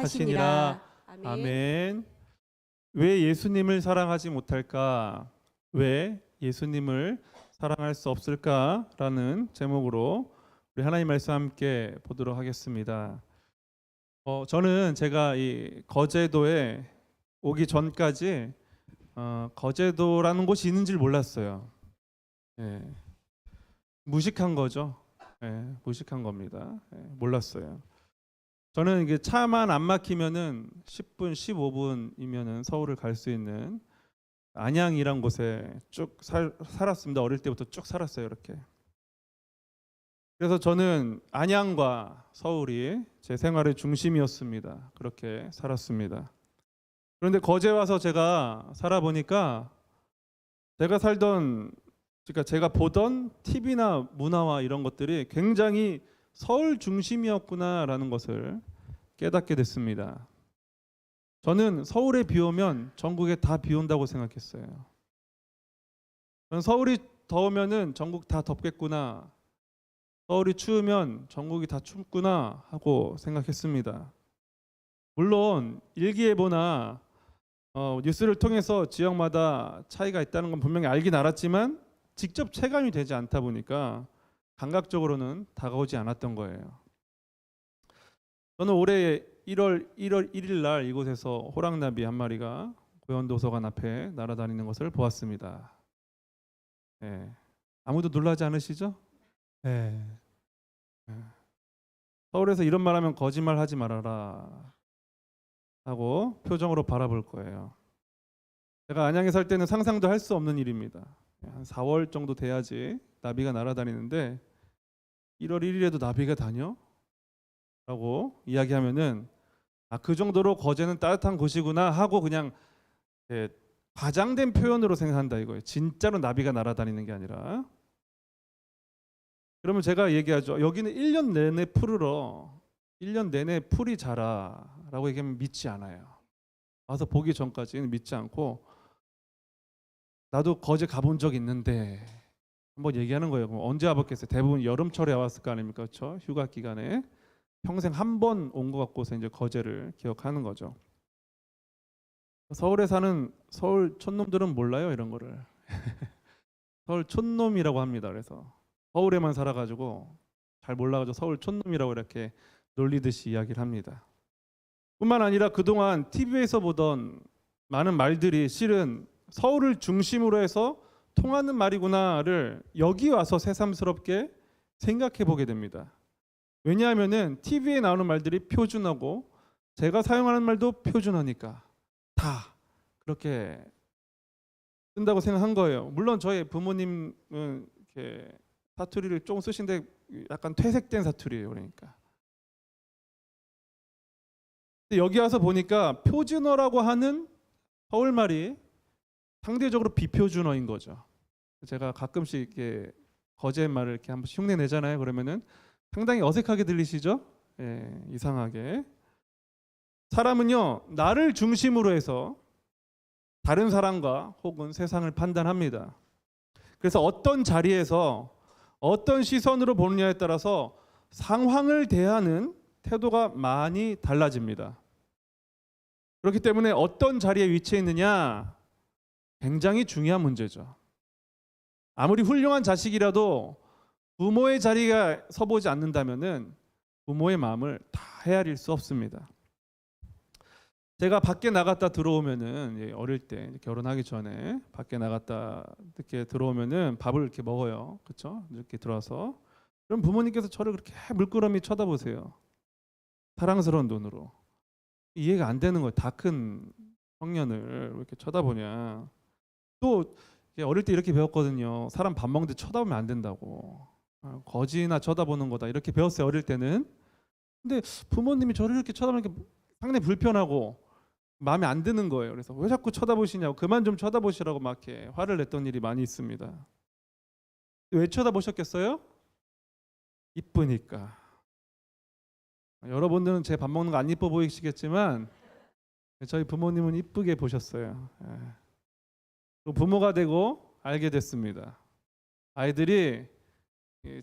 하시니라. 아멘. 아멘. 왜 예수님을 사랑하지 못할까? 왜 예수님을 사랑할 수 없을까라는 제목으로 우리 하나님 말씀 함께 보도록 하겠습니다. 저는 제가 이 거제도에 오기 전까지 거제도라는 곳이 있는 줄 몰랐어요. 무식한 거죠. 무식한 겁니다. 몰랐어요. 저는 이게 차만 안 막히면은 10분, 15분이면은 서울을 갈 수 있는 안양이란 곳에 쭉 살았습니다. 어릴 때부터 쭉 살았어요, 이렇게. 그래서 저는 안양과 서울이 제 생활의 중심이었습니다. 그렇게 살았습니다. 그런데 거제 와서 제가 살아보니까 제가 보던 TV나 문화와 이런 것들이 굉장히 서울 중심이었구나라는 것을 깨닫게 됐습니다. 저는 서울에 비 오면 전국에 다 비 온다고 생각했어요. 저는 서울이 더우면은 전국 다 덥겠구나, 서울이 추우면 전국이 다 춥구나 하고 생각했습니다. 물론 일기예보나 뉴스를 통해서 지역마다 차이가 있다는 건 분명히 알긴 알았지만 직접 체감이 되지 않다 보니까 감각적으로는 다가오지 않았던 거예요. 저는 올해 1월 1일 날 이곳에서 호랑나비 한 마리가 고현도서관 앞에 날아다니는 것을 보았습니다. 아무도 놀라지 않으시죠? 서울에서 이런 말하면 거짓말하지 말아라 하고 표정으로 바라볼 거예요. 제가 안양에 살 때는 상상도 할 수 없는 일입니다. 한 4월 정도 돼야지 나비가 날아다니는데 1월 1일에도 나비가 다녀? 라고 이야기하면은 그 정도로 거제는 따뜻한 곳이구나 하고 그냥 과장된 표현으로 생각한다 이거예요. 진짜로 나비가 날아다니는 게 아니라. 그러면 제가 얘기하죠. 여기는 1년 내내 푸르러, 1년 내내 풀이 자라 라고 얘기하면 믿지 않아요. 와서 보기 전까지는 믿지 않고 나도 거제 가본 적 있는데 한번 얘기하는 거예요. 그럼 언제 와봤겠어요? 대부분 여름철에 왔을 거 아닙니까? 그렇죠? 휴가 기간에 평생 한 번 온 것 같고서 이제 거제를 기억하는 거죠. 서울에 사는 서울 촌놈들은 몰라요, 이런 거를. 서울 촌놈이라고 합니다. 그래서 서울에만 살아가지고 잘 몰라가지고 서울 촌놈이라고 이렇게 놀리듯이 이야기를 합니다. 뿐만 아니라 그동안 TV에서 보던 많은 말들이 실은 서울을 중심으로 해서 통하는 말이구나를 여기 와서 새삼스럽게 생각해 보게 됩니다. 왜냐하면은 TV에 나오는 말들이 표준하고 제가 사용하는 말도 표준하니까 다 그렇게 쓴다고 생각한 거예요. 물론 저희 부모님은 이렇게 사투리를 조금 쓰신데 약간 퇴색된 사투리예요. 그러니까. 근데 여기 와서 보니까 표준어라고 하는 서울말이 상대적으로 비표준어인 거죠. 제가 가끔씩 이렇게 거제 말을 이렇게 한번 흉내 내잖아요. 그러면은 상당히 어색하게 들리시죠? 이상하게. 사람은요, 나를 중심으로 해서 다른 사람과 혹은 세상을 판단합니다. 그래서 어떤 자리에서 어떤 시선으로 보느냐에 따라서 상황을 대하는 태도가 많이 달라집니다. 그렇기 때문에 어떤 자리에 위치해 있느냐 굉장히 중요한 문제죠. 아무리 훌륭한 자식이라도 부모의 자리에 서보지 않는다면은 부모의 마음을 다 헤아릴 수 없습니다. 제가 밖에 나갔다 들어오면은 어릴 때 결혼하기 전에 밖에 나갔다 이렇게 들어오면은 밥을 이렇게 먹어요. 그렇죠? 이렇게 들어와서 그럼 부모님께서 저를 그렇게 물끄러미 쳐다보세요. 사랑스러운 눈으로. 이해가 안 되는 거예요. 다 큰 청년을 왜 이렇게 쳐다보냐. 또 어릴 때 이렇게 배웠거든요. 사람 밥 먹는데 쳐다보면 안 된다고. 거지나 쳐다보는 거다 이렇게 배웠어요, 어릴 때는. 근데 부모님이 저를 이렇게 쳐다보는 게 상당히 불편하고 마음에 안 드는 거예요. 그래서 왜 자꾸 쳐다보시냐고, 그만 좀 쳐다보시라고 막 이렇게 화를 냈던 일이 많이 있습니다. 왜 쳐다보셨겠어요? 이쁘니까. 여러분들은 제 밥 먹는 거 안 이뻐 보이시겠지만 저희 부모님은 이쁘게 보셨어요. 부모가 되고 알게 됐습니다. 아이들이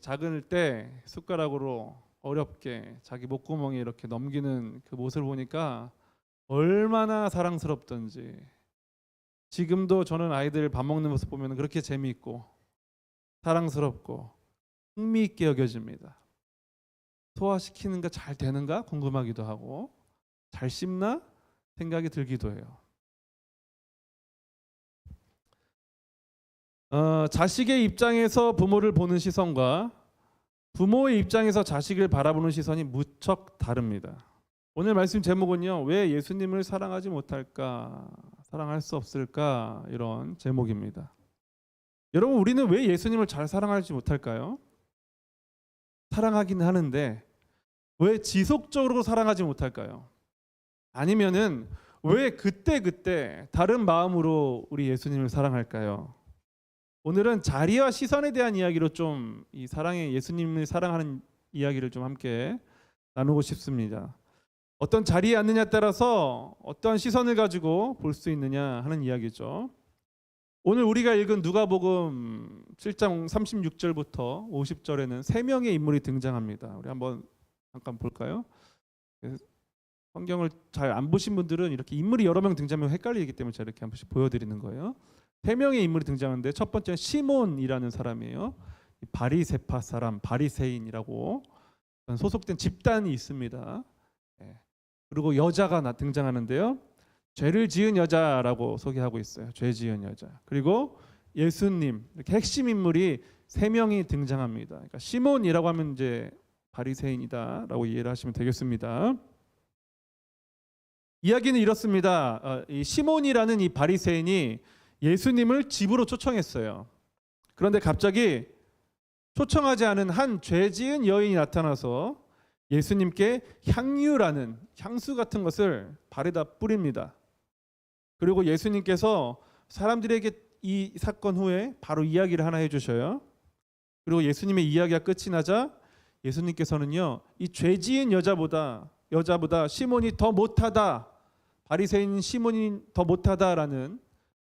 작을 때 숟가락으로 어렵게 자기 목구멍에 이렇게 넘기는 그 모습을 보니까 얼마나 사랑스럽던지. 지금도 저는 아이들 밥 먹는 모습 보면 그렇게 재미있고 사랑스럽고 흥미있게 여겨집니다. 소화시키는 거 잘 되는가 궁금하기도 하고 잘 씹나 생각이 들기도 해요. 자식의 입장에서 부모를 보는 시선과 부모의 입장에서 자식을 바라보는 시선이 무척 다릅니다. 오늘 말씀 제목은요, 왜 예수님을 사랑하지 못할까, 사랑할 수 없을까, 이런 제목입니다. 여러분, 우리는 왜 예수님을 잘 사랑하지 못할까요? 사랑하긴 하는데 왜 지속적으로 사랑하지 못할까요? 아니면은 왜 그때 다른 마음으로 우리 예수님을 사랑할까요? 오늘은 자리와 시선에 대한 이야기로 좀 이 사랑의 예수님을 사랑하는 이야기를 좀 함께 나누고 싶습니다. 어떤 자리에 앉느냐에 따라서 어떤 시선을 가지고 볼 수 있느냐 하는 이야기죠. 오늘 우리가 읽은 누가복음 7장 36절부터 50절에는 세 명의 인물이 등장합니다. 우리 한번 잠깐 볼까요? 성경을 잘 안 보신 분들은 이렇게 인물이 여러 명 등장하면 헷갈리기 때문에 제가 이렇게 한 번씩 보여드리는 거예요. 세 명의 인물이 등장하는데 첫 번째는 시몬이라는 사람이에요. 바리새파 사람, 바리새인이라고 소속된 집단이 있습니다. 그리고 여자가 등장하는데요. 죄를 지은 여자라고 소개하고 있어요. 죄 지은 여자. 그리고 예수님, 이렇게 핵심 인물이 세 명이 등장합니다. 그러니까 시몬이라고 하면 이제 바리새인이다라고 이해를 하시면 되겠습니다. 이야기는 이렇습니다. 이 시몬이라는 이 바리새인이 예수님을 집으로 초청했어요. 그런데 갑자기 초청하지 않은 한 죄 지은 여인이 나타나서 예수님께 향유라는 향수 같은 것을 발에다 뿌립니다. 그리고 예수님께서 사람들에게 이 사건 후에 바로 이야기를 하나 해주셔요. 그리고 예수님의 이야기가 끝이 나자 예수님께서는요, 이 죄 지은 여자보다 시몬이 더 못하다, 바리새인 시몬이 더 못하다라는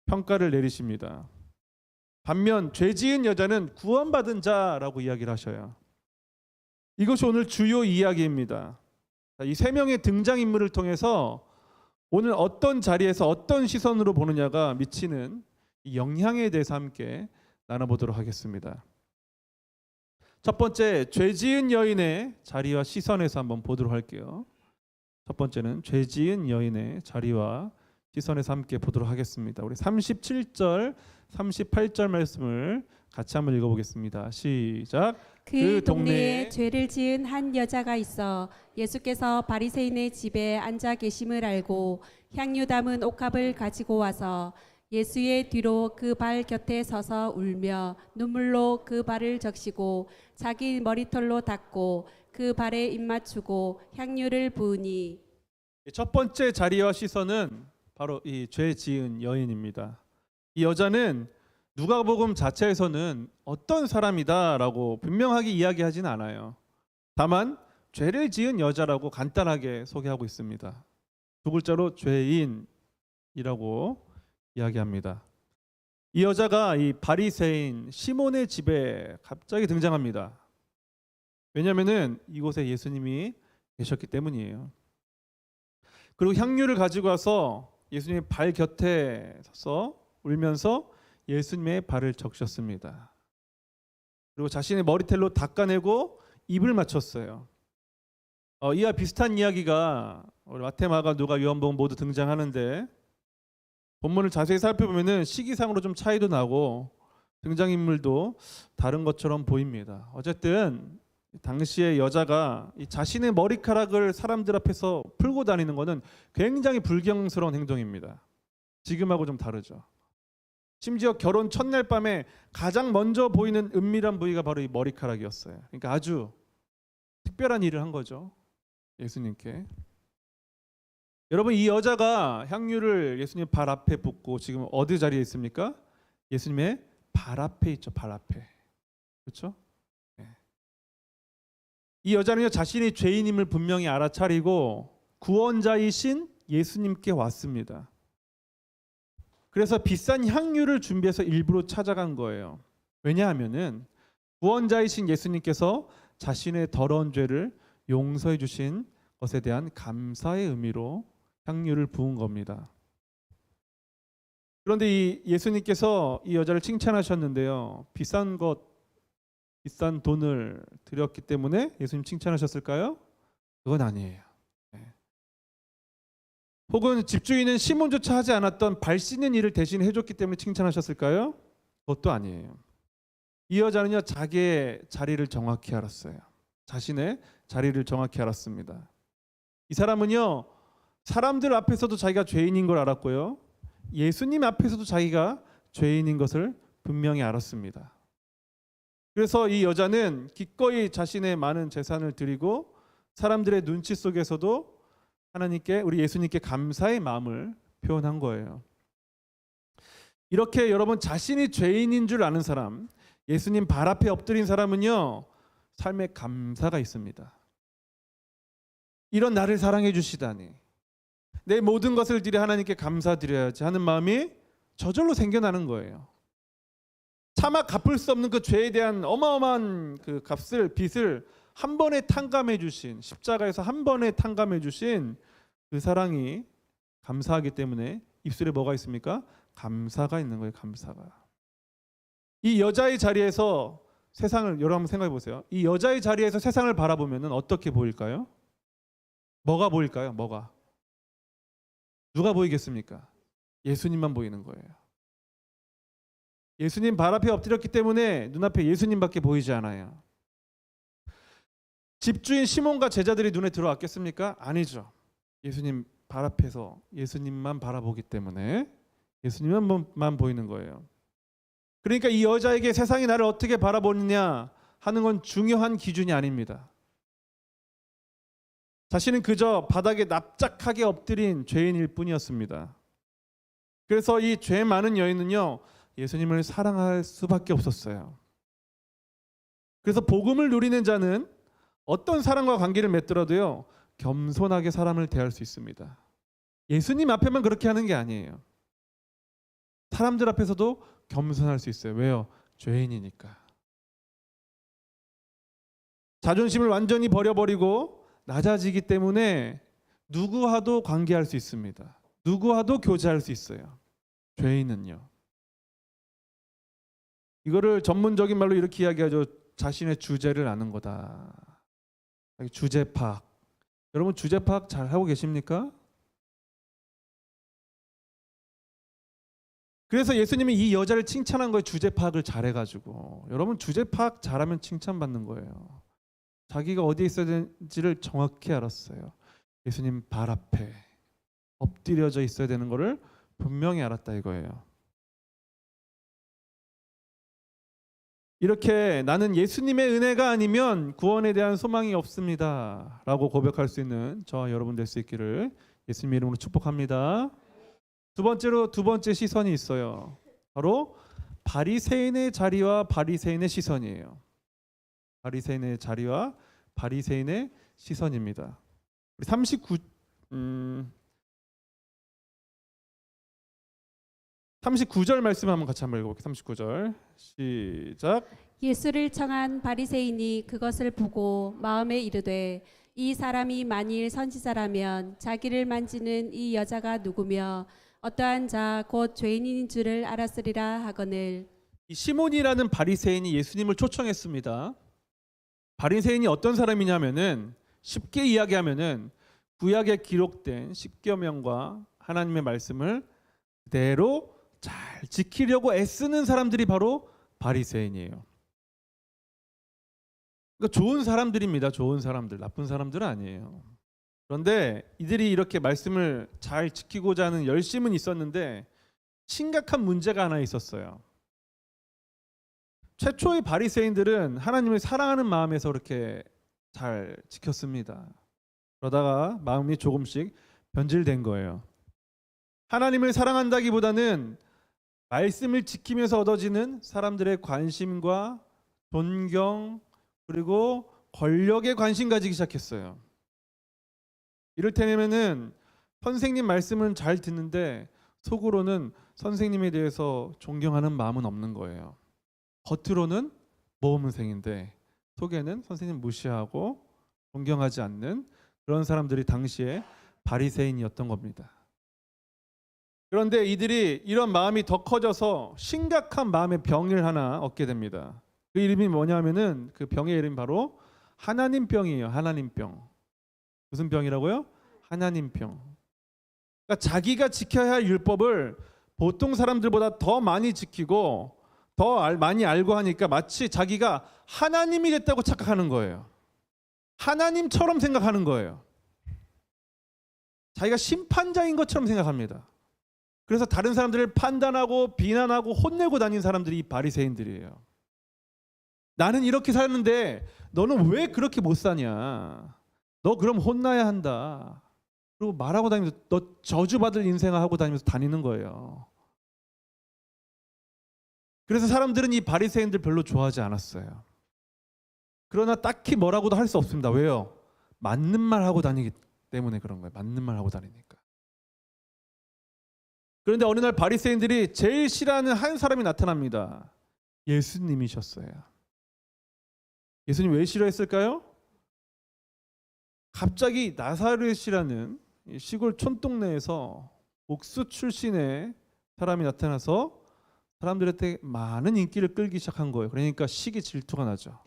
평가를 내리십니다. 반면 죄 지은 여자는 구원받은 자라고 이야기를 하셔요. 이것이 오늘 주요 이야기입니다. 이 세 명의 등장인물을 통해서 오늘 어떤 자리에서 어떤 시선으로 보느냐가 미치는 이 영향에 대해서 함께 나눠보도록 하겠습니다. 첫 번째, 죄 지은 여인의 자리와 시선에서 한번 보도록 할게요. 첫 번째는 죄 지은 여인의 자리와 시선에서 함께 보도록 하겠습니다. 우리 37절, 38절 말씀을 같이 한번 읽어보겠습니다. 시작. 그 동네에 죄를 지은 한 여자가 있어 예수께서 바리새인의 집에 앉아 계심을 알고 향유 담은 옥합을 가지고 와서 예수의 뒤로 그 발 곁에 서서 울며 눈물로 그 발을 적시고 자기 머리털로 닦고 그 발에 입 맞추고 향유를 부으니. 첫 번째 자리와 시선은 바로 이 죄 지은 여인입니다. 이 여자는 누가복음 자체에서는 어떤 사람이다라고 분명하게 이야기하진 않아요. 다만 죄를 지은 여자라고 간단하게 소개하고 있습니다. 두 글자로 죄인이라고 이야기합니다. 이 여자가 이 바리새인 시몬의 집에 갑자기 등장합니다. 왜냐하면은 이곳에 예수님이 계셨기 때문이에요. 그리고 향유를 가지고 와서 예수님의 발 곁에 서서 울면서 예수님의 발을 적셨습니다. 그리고 자신의 머리털로 닦아내고 입을 맞췄어요. 이와 비슷한 이야기가 마태, 마가, 누가, 요한복음 모두 등장하는데 본문을 자세히 살펴보면은 시기상으로 좀 차이도 나고 등장인물도 다른 것처럼 보입니다. 어쨌든 당시의 여자가 이 자신의 머리카락을 사람들 앞에서 풀고 다니는 것은 굉장히 불경스러운 행동입니다. 지금하고 좀 다르죠. 심지어 결혼 첫날 밤에 가장 먼저 보이는 은밀한 부위가 바로 이 머리카락이었어요. 그러니까 아주 특별한 일을 한 거죠, 예수님께. 여러분, 이 여자가 향유를 예수님 발 앞에 붓고 지금 어디 자리에 있습니까? 예수님의 발 앞에 있죠. 발 앞에. 그렇죠? 네. 이 여자는요, 자신이 죄인임을 분명히 알아차리고 구원자이신 예수님께 왔습니다. 그래서 비싼 향유를 준비해서 일부러 찾아간 거예요. 왜냐하면은 구원자이신 예수님께서 자신의 더러운 죄를 용서해 주신 것에 대한 감사의 의미로 향유를 부은 겁니다. 그런데 이 예수님께서 이 여자를 칭찬하셨는데요. 비싼 돈을 드렸기 때문에 예수님 칭찬하셨을까요? 그건 아니에요. 혹은 집주인은 시몬조차 하지 않았던 발 씻는 일을 대신 해줬기 때문에 칭찬하셨을까요? 그것도 아니에요. 이 여자는요, 자기의 자리를 정확히 알았어요. 자신의 자리를 정확히 알았습니다. 이 사람은요, 사람들 앞에서도 자기가 죄인인 걸 알았고요, 예수님 앞에서도 자기가 죄인인 것을 분명히 알았습니다. 그래서 이 여자는 기꺼이 자신의 많은 재산을 드리고 사람들의 눈치 속에서도 하나님께, 우리 예수님께 감사의 마음을 표현한 거예요. 이렇게 여러분, 자신이 죄인인 줄 아는 사람, 예수님 발 앞에 엎드린 사람은요, 삶에 감사가 있습니다. 이런 나를 사랑해 주시다니, 내 모든 것을 드려 하나님께 감사드려야지 하는 마음이 저절로 생겨나는 거예요. 차마 갚을 수 없는 그 죄에 대한 어마어마한 그 빚을 한 번에 탕감해 주신, 십자가에서 한 번에 탕감해 주신 그 사랑이 감사하기 때문에 입술에 뭐가 있습니까? 감사가 있는 거예요. 감사가. 이 여자의 자리에서 세상을, 여러분 한번 생각해 보세요. 이 여자의 자리에서 세상을 바라보면 어떻게 보일까요? 뭐가 보일까요? 뭐가? 누가 보이겠습니까? 예수님만 보이는 거예요. 예수님 발 앞에 엎드렸기 때문에 눈앞에 예수님밖에 보이지 않아요. 집주인 시몬과 제자들이 눈에 들어왔겠습니까? 아니죠. 예수님 발 앞에서 예수님만 바라보기 때문에 예수님만 보이는 거예요. 그러니까 이 여자에게 세상이 나를 어떻게 바라보느냐 하는 건 중요한 기준이 아닙니다. 자신은 그저 바닥에 납작하게 엎드린 죄인일 뿐이었습니다. 그래서 이 죄 많은 여인은요, 예수님을 사랑할 수밖에 없었어요. 그래서 복음을 누리는 자는 어떤 사람과 관계를 맺더라도요, 겸손하게 사람을 대할 수 있습니다. 예수님 앞에만 그렇게 하는 게 아니에요. 사람들 앞에서도 겸손할 수 있어요. 왜요? 죄인이니까. 자존심을 완전히 버려버리고 낮아지기 때문에 누구와도 관계할 수 있습니다. 누구와도 교제할 수 있어요. 죄인은요. 이거를 전문적인 말로 이렇게 이야기하죠. 자신의 주제를 아는 거다. 주제 파악. 여러분, 주제 파악 잘 하고 계십니까? 그래서 예수님이 이 여자를 칭찬한 거예요. 주제 파악을 잘해가지고. 여러분, 주제 파악 잘하면 칭찬받는 거예요. 자기가 어디에 있어야 되는지를 정확히 알았어요. 예수님 발 앞에 엎드려져 있어야 되는 거를 분명히 알았다 이거예요. 이렇게 나는 예수님의 은혜가 아니면 구원에 대한 소망이 없습니다 라고 고백할 수 있는 저와 여러분 될 수 있기를 예수님의 이름으로 축복합니다. 두 번째 시선이 있어요. 바로 바리새인의 자리와 바리새인의 시선이에요. 바리새인의 자리와 바리새인의 시선입니다. 우리 39절 말씀 한번 같이 한번 읽어볼게요. 39절 시작. 예수를 청한 바리새인이 그것을 보고 마음에 이르되 이 사람이 만일 선지자라면 자기를 만지는 이 여자가 누구며 어떠한 자 곧 죄인인 줄을 알았으리라 하거늘. 이 시몬이라는 바리새인이 예수님을 초청했습니다. 바리새인이 어떤 사람이냐면은, 쉽게 이야기하면은 구약에 기록된 십계명과 하나님의 말씀을 그대로 잘 지키려고 애쓰는 사람들이 바로 바리새인이에요. 그러니까 좋은 사람들입니다. 좋은 사람들, 나쁜 사람들은 아니에요. 그런데 이들이 이렇게 말씀을 잘 지키고자 하는 열심은 있었는데 심각한 문제가 하나 있었어요. 최초의 바리새인들은 하나님을 사랑하는 마음에서 그렇게 잘 지켰습니다. 그러다가 마음이 조금씩 변질된 거예요. 하나님을 사랑한다기보다는 말씀을 지키면서 얻어지는 사람들의 관심과 존경, 그리고 권력에 관심 가지기 시작했어요. 이를테면은 선생님 말씀은 잘 듣는데 속으로는 선생님에 대해서 존경하는 마음은 없는 거예요. 겉으로는 모범생인데 속에는 선생님 무시하고 존경하지 않는 그런 사람들이 당시에 바리새인이었던 겁니다. 그런데 이들이 이런 마음이 더 커져서 심각한 마음의 병을 하나 얻게 됩니다. 그 이름이 뭐냐면은 그 병의 이름이 바로 하나님병이에요. 하나님병. 무슨 병이라고요? 하나님병. 그러니까 자기가 지켜야 할 율법을 보통 사람들보다 더 많이 지키고 더 많이 알고 하니까 마치 자기가 하나님이 됐다고 착각하는 거예요. 하나님처럼 생각하는 거예요. 자기가 심판자인 것처럼 생각합니다. 그래서 다른 사람들을 판단하고 비난하고 혼내고 다니는 사람들이 이 바리새인들이에요. 나는 이렇게 사는데 너는 왜 그렇게 못 사냐? 너 그럼 혼나야 한다. 그리고 말하고 다니면서 너 저주받을 인생을 하고 다니면서 다니는 거예요. 그래서 사람들은 이 바리새인들 별로 좋아하지 않았어요. 그러나 딱히 뭐라고도 할 수 없습니다. 왜요? 맞는 말 하고 다니기 때문에 그런 거예요. 맞는 말 하고 다니니까. 그런데 어느 날 바리새인들이 제일 싫어하는 한 사람이 나타납니다. 예수님이셨어요. 예수님 왜 싫어했을까요? 갑자기 나사렛이라는 시골 촌동네에서 목수 출신의 사람이 나타나서 사람들한테 많은 인기를 끌기 시작한 거예요. 그러니까 시기 질투가 나죠.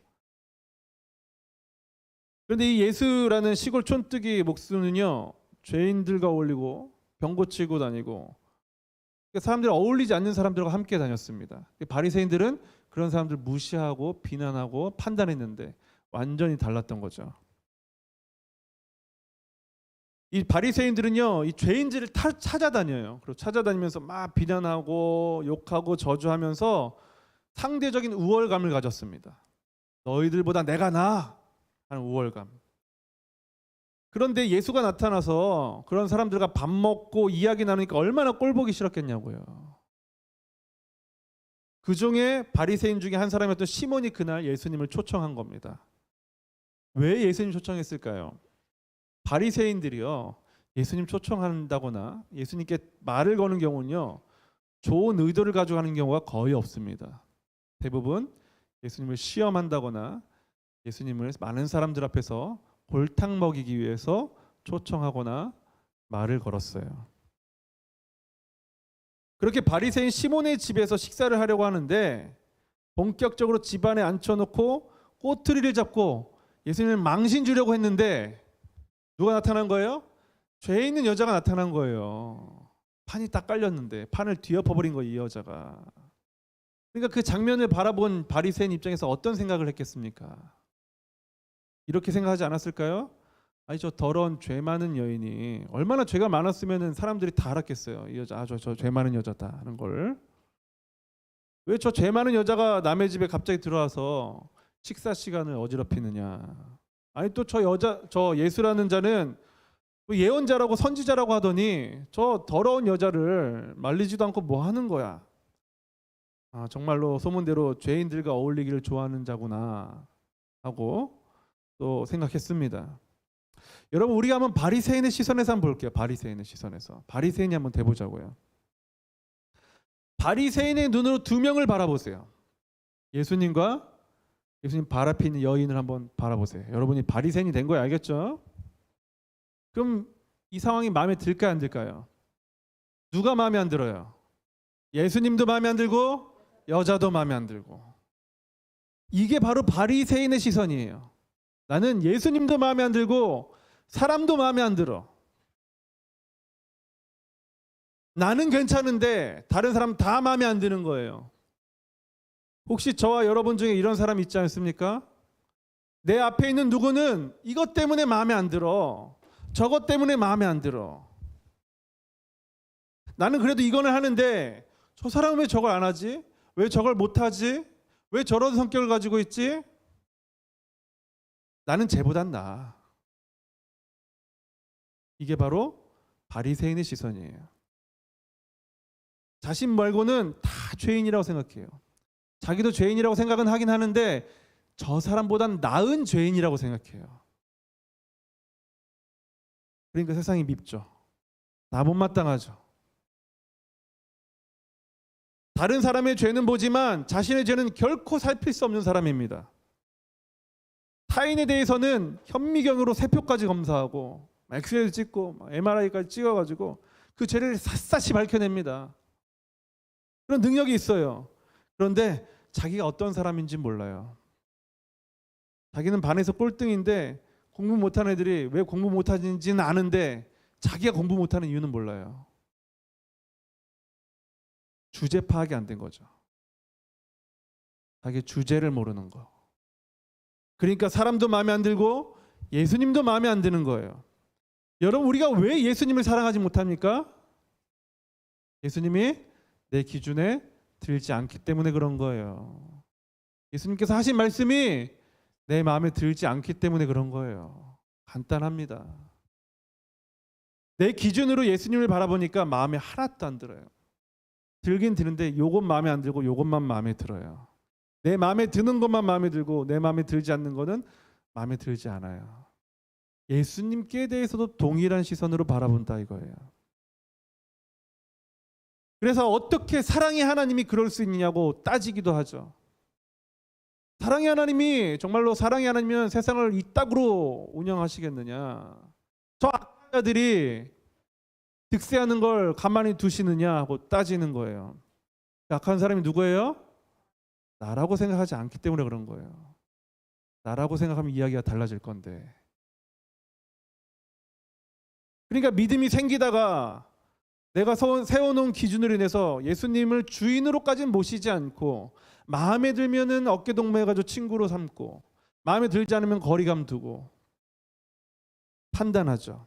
그런데 이 예수라는 시골 촌뜨기 목수는요, 죄인들과 어울리고 병 고치고 다니고 사람들이 어울리지 않는 사람들과 함께 다녔습니다. 바리새인들은 그런 사람들 무시하고 비난하고 판단했는데 완전히 달랐던 거죠. 이 바리새인들은요, 이 죄인들을 찾아다녀요. 그리고 찾아다니면서 막 비난하고 욕하고 저주하면서 상대적인 우월감을 가졌습니다. 너희들보다 내가 나아 하는 우월감. 그런데 예수가 나타나서 그런 사람들과 밥 먹고 이야기 나누니까 얼마나 꼴보기 싫었겠냐고요. 그 중에 바리새인 중에 한 사람이었던 시몬이 그날 예수님을 초청한 겁니다. 왜 예수님 초청했을까요? 바리새인들이요, 예수님 초청한다거나 예수님께 말을 거는 경우는요, 좋은 의도를 가지고 하는 경우가 거의 없습니다. 대부분 예수님을 시험한다거나 예수님을 많은 사람들 앞에서 골탕 먹이기 위해서 초청하거나 말을 걸었어요. 그렇게 바리새인 시몬의 집에서 식사를 하려고 하는데 본격적으로 집안에 앉혀놓고 꼬투리를 잡고 예수님을 망신 주려고 했는데 누가 나타난 거예요? 죄 있는 여자가 나타난 거예요. 판이 딱 깔렸는데 판을 뒤엎어버린 거예요, 이 여자가. 그러니까 그 장면을 바라본 바리새인 입장에서 어떤 생각을 했겠습니까? 이렇게 생각하지 않았을까요? 아니, 저 더러운 죄 많은 여인이 얼마나 죄가 많았으면 사람들이 다 알았겠어요. 이 여자, 저 죄 많은 여자다 하는 걸. 왜 저 죄 많은 여자가 남의 집에 갑자기 들어와서 식사 시간을 어지럽히느냐? 아니, 또 저 예수라는 자는 예언자라고 선지자라고 하더니 저 더러운 여자를 말리지도 않고 뭐 하는 거야? 아, 정말로 소문대로 죄인들과 어울리기를 좋아하는 자구나 하고 또 생각했습니다. 여러분, 우리가 한번 바리새인의 시선에서 한번 볼게요. 바리새인의 시선에서. 바리새인이 한번 돼보자고요. 바리새인의 눈으로 두 명을 바라보세요. 예수님과 예수님 발 앞에 있는 여인을 한번 바라보세요. 여러분이 바리새인이 된 거예요, 알겠죠? 그럼 이 상황이 마음에 들까요, 안 들까요? 누가 마음에 안 들어요? 예수님도 마음에 안 들고 여자도 마음에 안 들고. 이게 바로 바리새인의 시선이에요. 나는 예수님도 마음에 안 들고 사람도 마음에 안 들어. 나는 괜찮은데 다른 사람 다 마음에 안 드는 거예요. 혹시 저와 여러분 중에 이런 사람 있지 않습니까? 내 앞에 있는 누구는 이것 때문에 마음에 안 들어. 저것 때문에 마음에 안 들어. 나는 그래도 이거는 하는데 저 사람은 왜 저걸 안 하지? 왜 저걸 못 하지? 왜 저런 성격을 가지고 있지? 나는 쟤보단 나아. 이게 바로 바리새인의 시선이에요. 자신 말고는 다 죄인이라고 생각해요. 자기도 죄인이라고 생각은 하긴 하는데 저 사람보단 나은 죄인이라고 생각해요. 그러니까 세상이 밉죠. 나 못마땅하죠. 다른 사람의 죄는 보지만 자신의 죄는 결코 살필 수 없는 사람입니다. 타인에 대해서는 현미경으로 세포까지 검사하고 엑스레이를 찍고 MRI까지 찍어가지고 그 죄를 샅샅이 밝혀냅니다. 그런 능력이 있어요. 그런데 자기가 어떤 사람인지 몰라요. 자기는 반에서 꼴등인데 공부 못하는 애들이 왜 공부 못하는지는 아는데 자기가 공부 못하는 이유는 몰라요. 주제 파악이 안 된 거죠. 자기 주제를 모르는 거. 그러니까 사람도 마음에 안 들고 예수님도 마음에 안 드는 거예요. 여러분, 우리가 왜 예수님을 사랑하지 못합니까? 예수님이 내 기준에 들지 않기 때문에 그런 거예요. 예수님께서 하신 말씀이 내 마음에 들지 않기 때문에 그런 거예요. 간단합니다. 내 기준으로 예수님을 바라보니까 마음에 하나도 안 들어요. 들긴 드는데 요건 마음에 안 들고 요것만 마음에 들어요. 내 마음에 드는 것만 마음에 들고 내 마음에 들지 않는 것은 마음에 들지 않아요. 예수님께 대해서도 동일한 시선으로 바라본다 이거예요. 그래서 어떻게 사랑의 하나님이 그럴 수 있느냐고 따지기도 하죠. 사랑의 하나님이 정말로 사랑의 하나님이면 세상을 이따구로 운영하시겠느냐. 저 악자들이 득세하는 걸 가만히 두시느냐 하고 따지는 거예요. 약한 사람이 누구예요? 나라고 생각하지 않기 때문에 그런 거예요. 나라고 생각하면 이야기가 달라질 건데. 그러니까 믿음이 생기다가 내가 세워놓은 기준으로 인해서 예수님을 주인으로까지는 모시지 않고 마음에 들면은 어깨동무해가지고 친구로 삼고 마음에 들지 않으면 거리감 두고 판단하죠.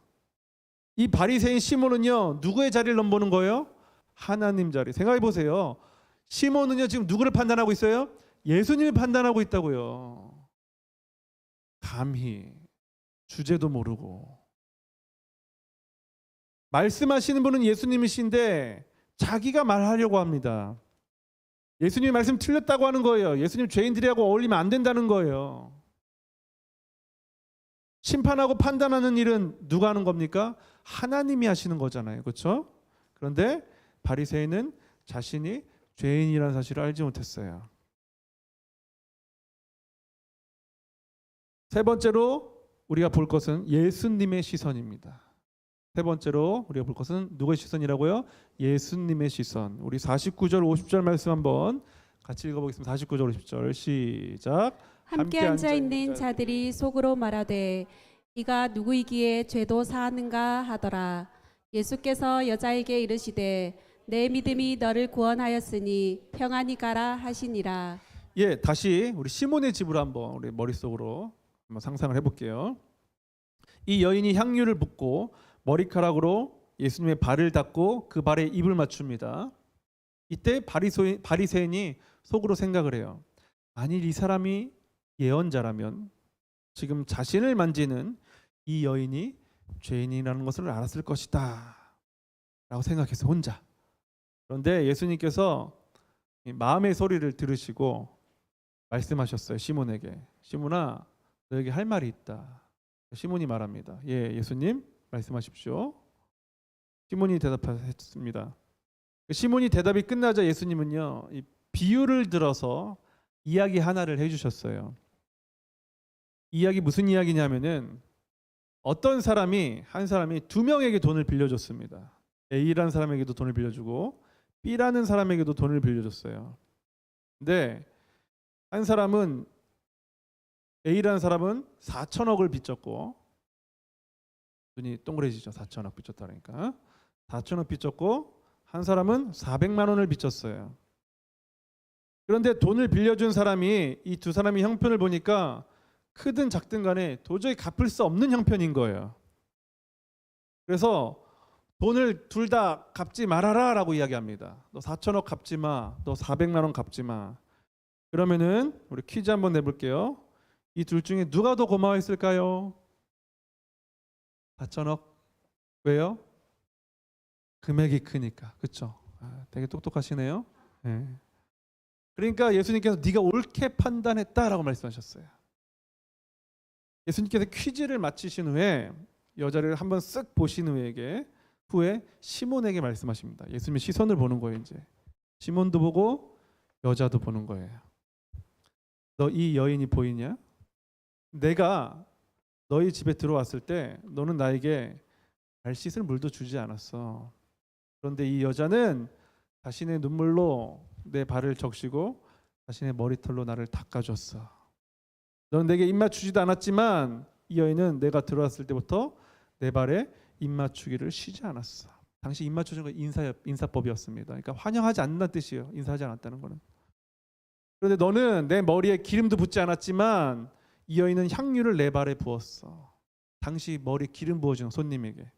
이 바리새인 시몬은요, 누구의 자리를 넘보는 거예요? 하나님 자리. 생각해 보세요. 시몬은요 지금 누구를 판단하고 있어요? 예수님을 판단하고 있다고요. 감히 주제도 모르고. 말씀하시는 분은 예수님이신데 자기가 말하려고 합니다. 예수님의 말씀 틀렸다고 하는 거예요. 예수님 죄인들이하고 어울리면 안 된다는 거예요. 심판하고 판단하는 일은 누가 하는 겁니까? 하나님이 하시는 거잖아요. 그렇죠? 그런데 바리새인은 자신이 죄인이라는 사실을 알지 못했어요. 세 번째로 우리가 볼 것은 예수님의 시선입니다. 세 번째로 우리가 볼 것은 누구의 시선이라고요? 예수님의 시선. 우리 49절 50절 말씀 한번 같이 읽어보겠습니다. 49절 50절 시작. 함께 앉아 있는 자들이 속으로 말하되 이가 누구이기에 죄도 사하는가 하더라. 예수께서 여자에게 이르시되 내 믿음이 너를 구원하였으니 평안히 가라 하시니라. 예, 다시 우리 시몬의 집으로 한번 우리 머릿속으로 한번 상상을 해볼게요. 이 여인이 향유를 붓고 머리카락으로 예수님의 발을 닦고 그 발에 입을 맞춥니다. 이때 바리새인이 속으로 생각을 해요. 만일 이 사람이 예언자라면 지금 자신을 만지는 이 여인이 죄인이라는 것을 알았을 것이다 라고 생각해서 혼자. 그런데 예수님께서 마음의 소리를 들으시고 말씀하셨어요. 시몬에게. 시몬아, 너에게 할 말이 있다. 시몬이 말합니다. 예, 예수님 말씀하십시오. 시몬이 대답했습니다. 시몬이 대답이 끝나자 예수님은요, 이 비유를 들어서 이야기 하나를 해주셨어요. 이야기 무슨 이야기냐면은 어떤 사람이 한 사람이 두 명에게 돈을 빌려줬습니다. A라는 사람에게도 돈을 빌려주고 B라는 사람에게도 돈을 빌려줬어요. 근데 한 사람은 A라는 사람은 4천억을 빚졌고, 눈이 동그래지죠. 4천억 빚졌다니까. 4천억 빚졌고 한 사람은 400만 원을 빚졌어요. 그런데 돈을 빌려준 사람이 이 두 사람의 형편을 보니까 크든 작든 간에 도저히 갚을 수 없는 형편인 거예요. 그래서 돈을 둘 다 갚지 말아라 라고 이야기합니다. 너 4천억 갚지 마. 너 400만 원 갚지 마. 그러면은 우리 퀴즈 한번 내볼게요. 이 둘 중에 누가 더 고마워했을까요? 4천억. 왜요? 금액이 크니까. 그렇죠? 되게 똑똑하시네요. 네. 그러니까 예수님께서 네가 옳게 판단했다라고 말씀하셨어요. 예수님께서 퀴즈를 마치신 후에 여자를 한번 쓱 보신 후에 시몬에게 말씀하십니다. 예수님의 시선을 보는 거예요. 이제 시몬도 보고 여자도 보는 거예요. 너 이 여인이 보이냐? 내가 너희 집에 들어왔을 때 너는 나에게 발 씻을 물도 주지 않았어. 그런데 이 여자는 자신의 눈물로 내 발을 적시고 자신의 머리털로 나를 닦아줬어. 너는 내게 입맞추지도 않았지만 이 여인은 내가 들어왔을 때부터 내 발에 입맞추기를 쉬지 않았어. 당시 입맞추는 건 인사법이었습니다. 그러니까 환영하지 않는다는 뜻이에요. 인사하지 않았다는 거는. 그런데 너는 내 머리에 기름도 붓지 않았지만 이 여인은 향유를 내 발에 부었어. 당시 머리 기름 부어주는 손님에게.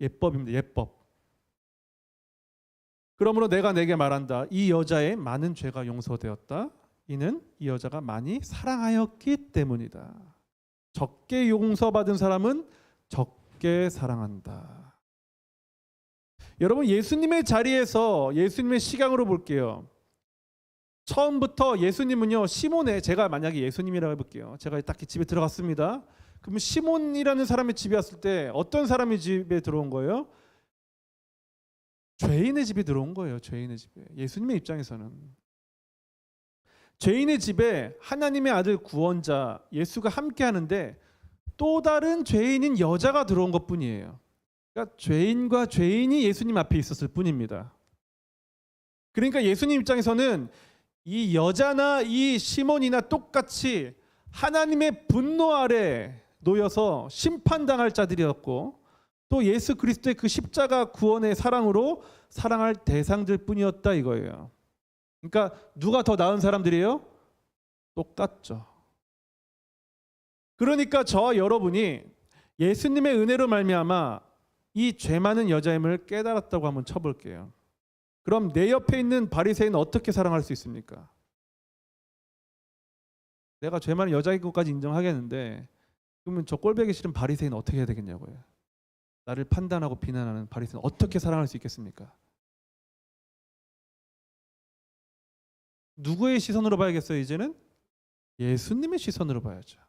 예법입니다. 예법. 그러므로 내가 내게 말한다. 이 여자의 많은 죄가 용서되었다. 이는 이 여자가 많이 사랑하였기 때문이다. 적게 용서받은 사람은 적게 사랑한다. 여러분, 예수님의 자리에서 예수님의 시각으로 볼게요. 처음부터 예수님은요, 시몬의, 제가 만약에 예수님이라고 해볼게요. 제가 딱 집에 들어갔습니다. 그러면 시몬이라는 사람의 집에 왔을 때 어떤 사람이 집에 들어온 거예요? 죄인의 집에 들어온 거예요. 죄인의 집에. 예수님의 입장에서는 죄인의 집에 하나님의 아들 구원자 예수가 함께 하는데 또 다른 죄인인 여자가 들어온 것뿐이에요. 그러니까 죄인과 죄인이 예수님 앞에 있었을 뿐입니다. 그러니까 예수님 입장에서는 이 여자나 이 시몬이나 똑같이 하나님의 분노 아래 놓여서 심판당할 자들이었고 또 예수 그리스도의 그 십자가 구원의 사랑으로 사랑할 대상들 뿐이었다 이거예요. 그러니까 누가 더 나은 사람들이에요? 똑같죠. 그러니까 저와 여러분이 예수님의 은혜로 말미암아 이 죄 많은 여자임을 깨달았다고 한번 쳐볼게요. 그럼 내 옆에 있는 바리새인은 어떻게 사랑할 수 있습니까? 내가 죄 많은 여자인 것까지 인정하겠는데 그러면 저 꼴보기 싫은 바리새인은 어떻게 해야 되겠냐고요. 나를 판단하고 비난하는 바리새인은 어떻게 사랑할 수 있겠습니까? 누구의 시선으로 봐야겠어요? 이제는 예수님의 시선으로 봐야죠.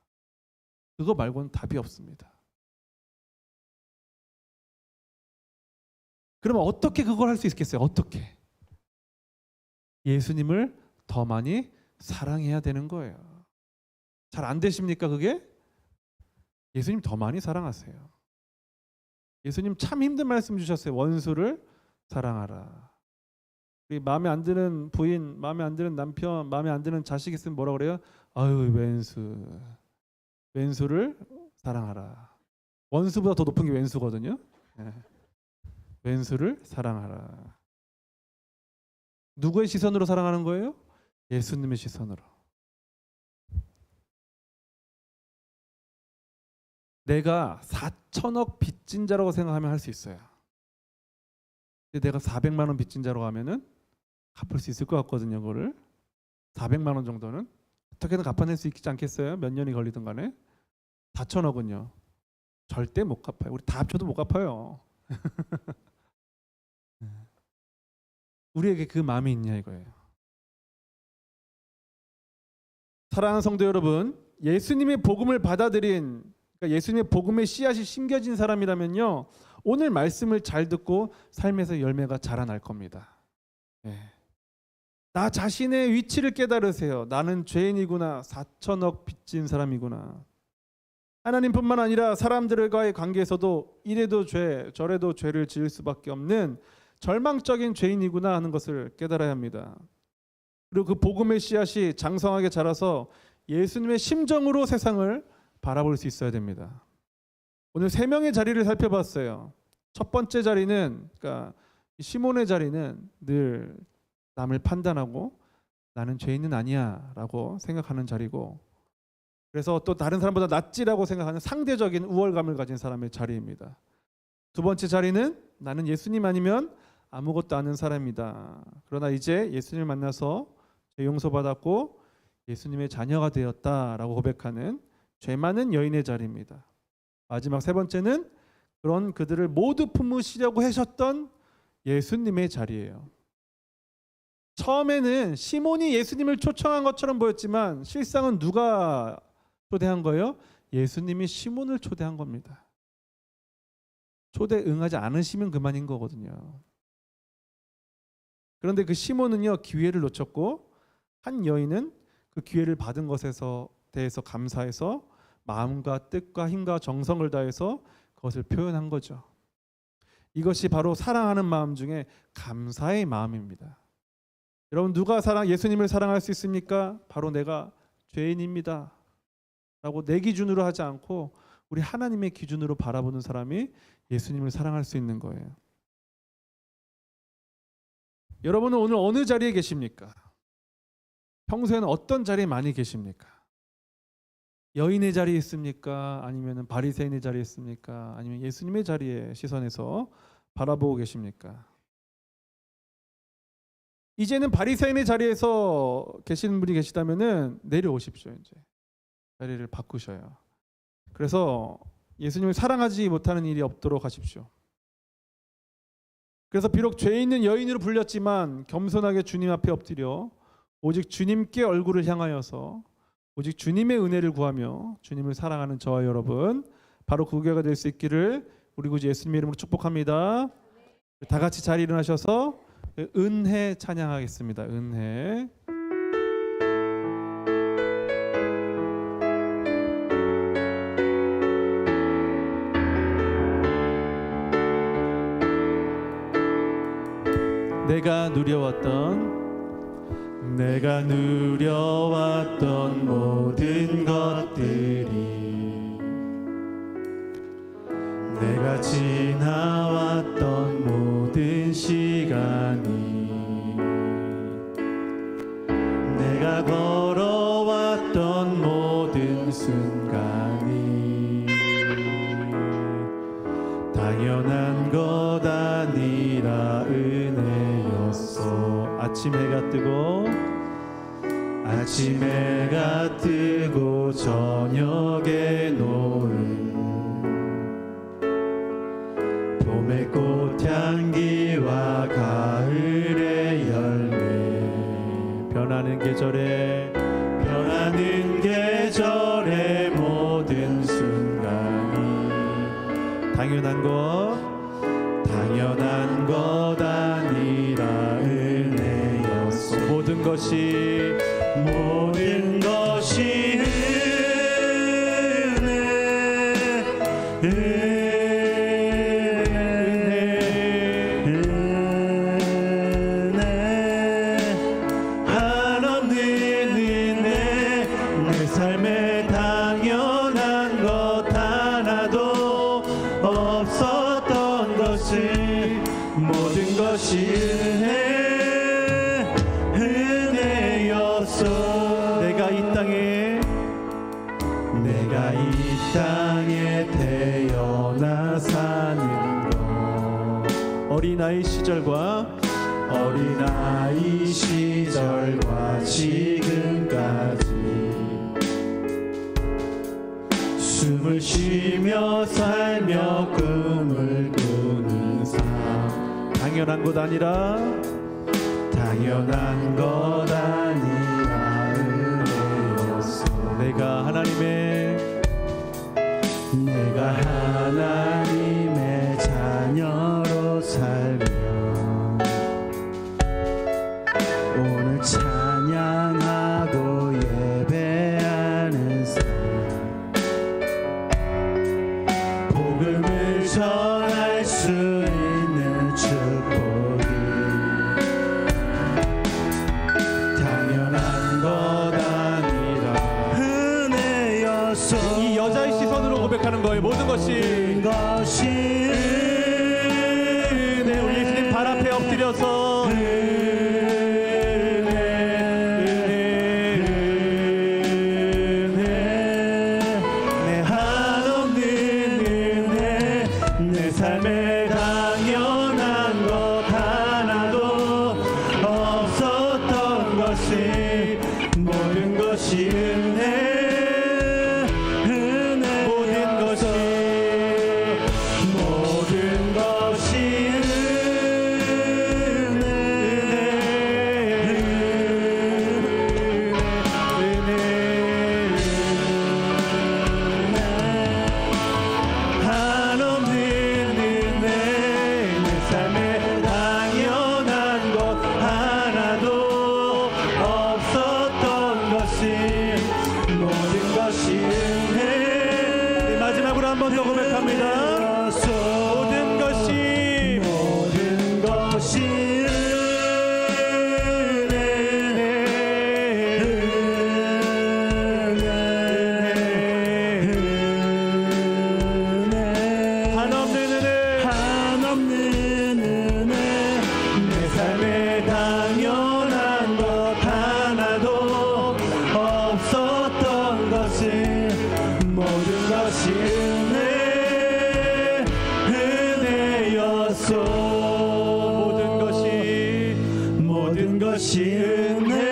그거 말고는 답이 없습니다. 그러면 어떻게 그걸 할 수 있겠어요? 어떻게? 예수님을 더 많이 사랑해야 되는 거예요. 잘 안 되십니까 그게? 예수님 더 많이 사랑하세요. 예수님 참 힘든 말씀 주셨어요. 원수를 사랑하라. 우리 마음에 안 드는 부인, 마음에 안 드는 남편, 마음에 안 드는 자식 있으면 뭐라 그래요? 아유 왼수. 왼수를 사랑하라. 원수보다 더 높은 게 왼수거든요. 네. 왼수를 사랑하라. 누구의 시선으로 사랑하는 거예요? 예수님의 시선으로. 내가 4천억 빚진 자라고 생각하면 할 수 있어요. 근데 내가 400만 원 빚진 자라고 하면은 갚을 수 있을 것 같거든요. 그거를 400만 원 정도는 어떻게든 갚아낼 수 있지 않겠어요? 몇 년이 걸리든 간에. 4천억은요 절대 못 갚아요. 우리 다 합쳐도 못 갚아요. 우리에게 그 마음이 있냐 이거예요. 사랑하는 성도 여러분, 예수님의 복음을 받아들인, 그러니까 예수님의 복음의 씨앗이 심겨진 사람이라면요 오늘 말씀을 잘 듣고 삶에서 열매가 자라날 겁니다. 나 자신의 위치를 깨달으세요. 나는 죄인이구나. 4천억 빚진 사람이구나. 하나님뿐만 아니라 사람들과의 관계에서도 이래도 죄 저래도 죄를 지을 수밖에 없는 절망적인 죄인이구나 하는 것을 깨달아야 합니다. 그리고 그 복음의 씨앗이 장성하게 자라서 예수님의 심정으로 세상을 바라볼 수 있어야 됩니다. 오늘 세 명의 자리를 살펴봤어요. 첫 번째 자리는, 그러니까 시몬의 자리는 늘 남을 판단하고 나는 죄인은 아니야 라고 생각하는 자리고, 그래서 또 다른 사람보다 낫지라고 생각하는 상대적인 우월감을 가진 사람의 자리입니다. 두 번째 자리는 나는 예수님 아니면 아무것도 아닌 사람이다. 그러나 이제 예수님을 만나서 죄 용서받았고 예수님의 자녀가 되었다라고 고백하는 죄 많은 여인의 자리입니다. 마지막 세 번째는 그런 그들을 모두 품으시려고 하셨던 예수님의 자리예요. 처음에는 시몬이 예수님을 초청한 것처럼 보였지만 실상은 누가 초대한 거예요? 예수님이 시몬을 초대한 겁니다. 초대 응하지 않으시면 그만인 거거든요. 그런데 그 시몬은요 기회를 놓쳤고 한 여인은 그 기회를 받은 것에서 대해서 감사해서 마음과 뜻과 힘과 정성을 다해서 그것을 표현한 거죠. 이것이 바로 사랑하는 마음 중에 감사의 마음입니다. 여러분, 누가 예수님을 사랑할 수 있습니까? 바로 내가 죄인입니다 라고 내 기준으로 하지 않고 우리 하나님의 기준으로 바라보는 사람이 예수님을 사랑할 수 있는 거예요. 여러분은 오늘 어느 자리에 계십니까? 평소에는 어떤 자리에 많이 계십니까? 여인의 자리에 있습니까? 아니면 바리새인의 자리에 있습니까? 아니면 예수님의 자리에 시선에서 바라보고 계십니까? 이제는 바리새인의 자리에서 계시는 분이 계시다면은 내려오십시오. 이제 자리를 바꾸셔요. 그래서 예수님을 사랑하지 못하는 일이 없도록 하십시오. 그래서 비록 죄 있는 여인으로 불렸지만 겸손하게 주님 앞에 엎드려 오직 주님께 얼굴을 향하여서 오직 주님의 은혜를 구하며 주님을 사랑하는 저와 여러분 바로 그 교회가 될 수 있기를 우리 구주 예수님의 이름으로 축복합니다. 다 같이 자리 일어나셔서 은혜 찬양하겠습니다. 은혜. 내가 누려왔던 모든 것들이 내가 지나왔던 모든 시간이 내가 걸어왔던 모든 순간이 당연한 것 아니라 은혜였어. 아침 해가 뜨고 저녁에 노을 봄의 꽃향기와 가을의 열매 변하는 계절의 모든 순간이 당연한 것 아니라 은혜였소. 모든 것이 한없는 은혜 내 삶에 당연한 것 하나도 없었던 것을 모든 것이 은혜였어. 내가 이 땅에 태어나 사는 것 어린아이 시절과 지금까지 숨을 쉬며 살며 꿈을 꾸는 삶 당연한 것 아니라 은혜였어. 내가 하나님의 자녀로 살며 오늘 찬양하고 예배하는 삶 복음을 전할 수 있는 축복이 당연한 것 아니라 은혜였어. 이 여자의 시선으로 고백하는 거예요. 모든 것이 은혜. 우리 예수님 발 앞에 엎드려서 내 한없는 은혜 내 삶에 당연한 것 하나도 없었던 것이 모든 것이 모든 것이 은혜 것이 한없는 은혜 내 삶에 당연한 것 하나도 없었던 것을 모든 것이 은혜였소 모든 것이 은혜